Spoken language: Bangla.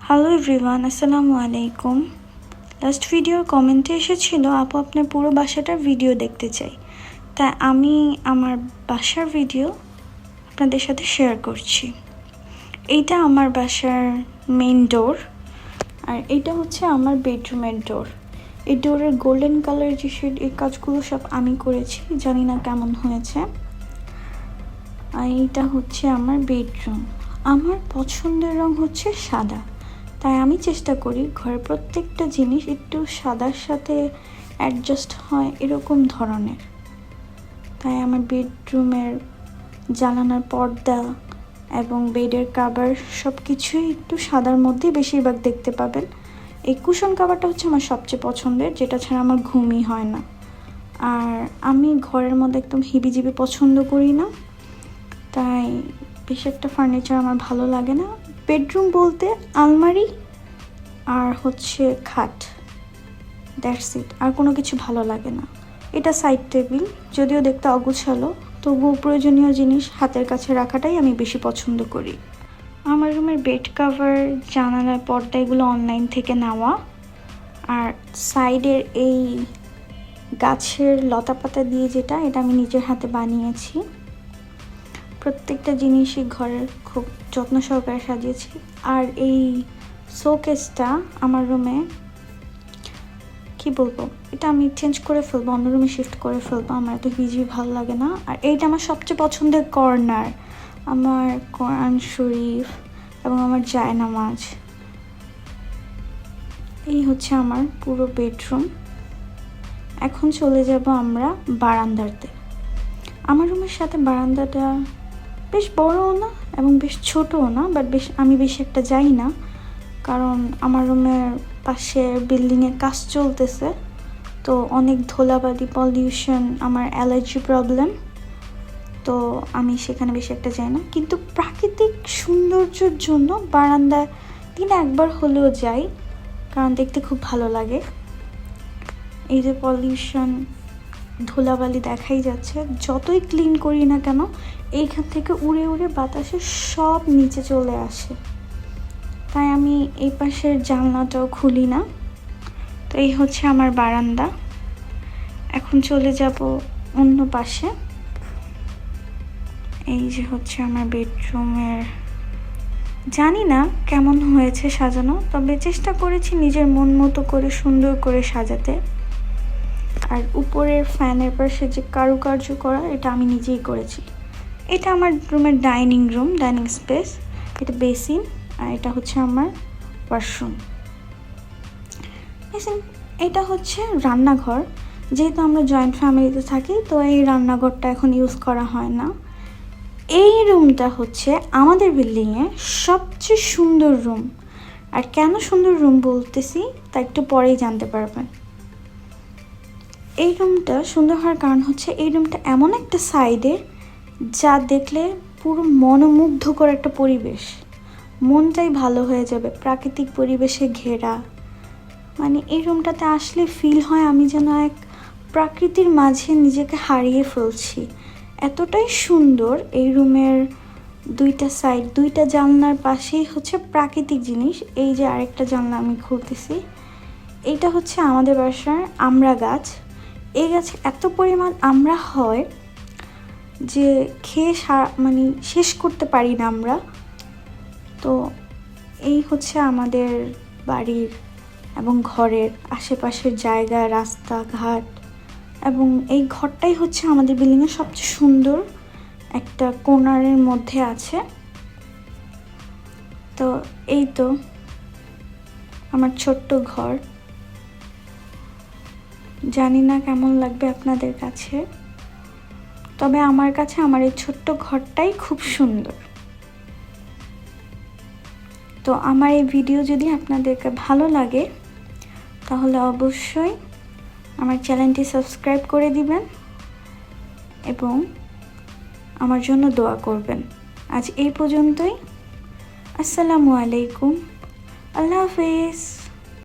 হ্যালো এভরিওয়ান, আসসালামু আলাইকুম। লাস্ট ভিডিওর কমেন্টে এসেছিল আপু আপনার পুরো বাসাটার ভিডিও দেখতে চাই, তাই আমি আমার বাসার ভিডিও আপনাদের সাথে শেয়ার করছি। এইটা আমার বাসার মেইন ডোর, আর এইটা হচ্ছে আমার বেডরুমের ডোর। এই ডোরের গোল্ডেন কালার যে শেড, এই কাজগুলো সব আমি করেছি, জানি না কেমন হয়েছে। আর এইটা হচ্ছে আমার বেডরুম। আমার পছন্দের রং হচ্ছে সাদা, তাই আমি চেষ্টা করি ঘরের প্রত্যেকটা জিনিস একটু সাদার সাথে অ্যাডজাস্ট হয় এরকম ধরনের। তাই আমার বেডরুমের জানালার পর্দা এবং বেডের কাভার সব কিছুই একটু সাদার মধ্যেই বেশিরভাগ দেখতে পাবেন। এই কুশন কাভারটা হচ্ছে আমার সবচেয়ে পছন্দের, যেটা ছাড়া আমার ঘুমই হয় না। আর আমি ঘরের মধ্যে একদম হিবিজিবি পছন্দ করি না, তাই বেশ একটা ফার্নিচার আমার ভালো লাগে না। বেডরুম বলতে আলমারি আর হচ্ছে খাট, দ্যাটস ইট, আর কোনো কিছু ভালো লাগে না। এটা সাইড টেবিল, যদিও দেখতে অগোছালো, তবুও প্রয়োজনীয় জিনিস হাতের কাছে রাখাটাই আমি বেশি পছন্দ করি। আমার রুমের বেড কাভার, জানালার পর্দা এগুলো অনলাইন থেকে নেওয়া। আর সাইডের এই গাছের লতা পাতা দিয়ে যেটা, এটা আমি নিজের হাতে বানিয়েছি। প্রত্যেকটা জিনিসই ঘরের খুব যত্ন সহকারে সাজিয়েছি। আর এই শোকেসটা আমার রুমে, কি বলবো, এটা আমি চেঞ্জ করে ফেলবো, অন্য রুমে শিফট করে ফেলবো, আমার এত হিজিবি ভালো লাগে না। আর এইটা আমার সবচেয়ে পছন্দের কর্নার, আমার কোরআন শরীফ এবং আমার জায়নামাজ। এই হচ্ছে আমার পুরো বেডরুম। এখন চলে যাব আমরা বারান্দাতে। আমার রুমের সাথে বারান্দাটা বেশ বড়ও না এবং বেশ ছোটও না, বাট আমি বেশি একটা যাই না, কারণ আমার রুমের পাশে বিল্ডিংয়ের কাজ চলতেছে, তো অনেক ধুলাবালি, পলিউশন, আমার অ্যালার্জি প্রবলেম, তো আমি সেখানে বেশি একটা যাই না। কিন্তু প্রাকৃতিক সৌন্দর্যের জন্য বারান্দায় দিনে একবার হলেও যাই, কারণ দেখতে খুব ভালো লাগে। এই যে পলিউশন, ধুলাবালি দেখাই যাচ্ছে, যতই ক্লিন করি না কেন এইখান থেকে উড়ে উড়ে বাতাসে সব নিচে চলে আসে, তাই আমি এই পাশের জানলাটাও খুলি না। তো এই হচ্ছে আমার বারান্দা। এখন চলে যাব অন্য পাশে। এই যে হচ্ছে আমার বেডরুমের, জানি না কেমন হয়েছে সাজানো, তবে চেষ্টা করেছি নিজের মন মতো করে সুন্দর করে সাজাতে। আর উপরের ফ্যানের পাশে যে কারুকার্য করা, এটা আমি নিজেই করেছি। এটা আমার রুমের ডাইনিং রুম, ডাইনিং স্পেস। এটা বেসিন, আর এটা হচ্ছে আমার ওয়াশরুম। বেসিন, এটা হচ্ছে রান্নাঘর। যেহেতু আমরা জয়েন্ট ফ্যামিলিতে থাকি, তো এই রান্নাঘরটা এখন ইউজ করা হয় না। এই রুমটা হচ্ছে আমাদের বিল্ডিংয়ে সবচেয়ে সুন্দর রুম। আর কেন সুন্দর রুম বলতেছি তা একটু পরেই জানতে পারবেন। এই রুমটা সুন্দর হওয়ার কারণ হচ্ছে এই রুমটা এমন একটা সাইডে যা দেখলে পুরো মনোমুগ্ধকর একটা পরিবেশ, মনটাই ভালো হয়ে যাবে। প্রাকৃতিক পরিবেশে ঘেরা, মানে এই রুমটাতে আসলে ফিল হয় আমি যেন এক প্রকৃতির মাঝে নিজেকে হারিয়ে ফেলছি। এতটাই সুন্দর এই রুমের দুইটা সাইড, দুইটা জানলার পাশেই হচ্ছে প্রাকৃতিক জিনিস। এই যে আরেকটা জানলা আমি খুলতেছি, এইটা হচ্ছে আমাদের বাসার আমড়া গাছ। এই গাছে এত পরিমাণ আমড়া হয় যে খেয়ে মানে শেষ করতে পারি না আমরা। তো এই হচ্ছে আমাদের বাড়ির এবং ঘরের আশেপাশের জায়গা, রাস্তাঘাট, এবং এই ঘরটাই হচ্ছে আমাদের বিল্ডিংয়ের সবচেয়ে সুন্দর একটা কোণারের মধ্যে আছে। তো এই তো আমার ছোট্ট ঘর, জানি না কেমন লাগবে আপনাদের কাছে, তবে আমার কাছে আমার এই ছোট্ট ঘরটাই খুব সুন্দর। তো আমার এই ভিডিও যদি আপনাদেরকে ভালো লাগে, তাহলে অবশ্যই আমার চ্যানেলটি সাবস্ক্রাইব করে দিবেন এবং আমার জন্য দোয়া করবেন। আজ এই পর্যন্তই। আসসালামু আলাইকুম, আল্লাহ হাফেজ।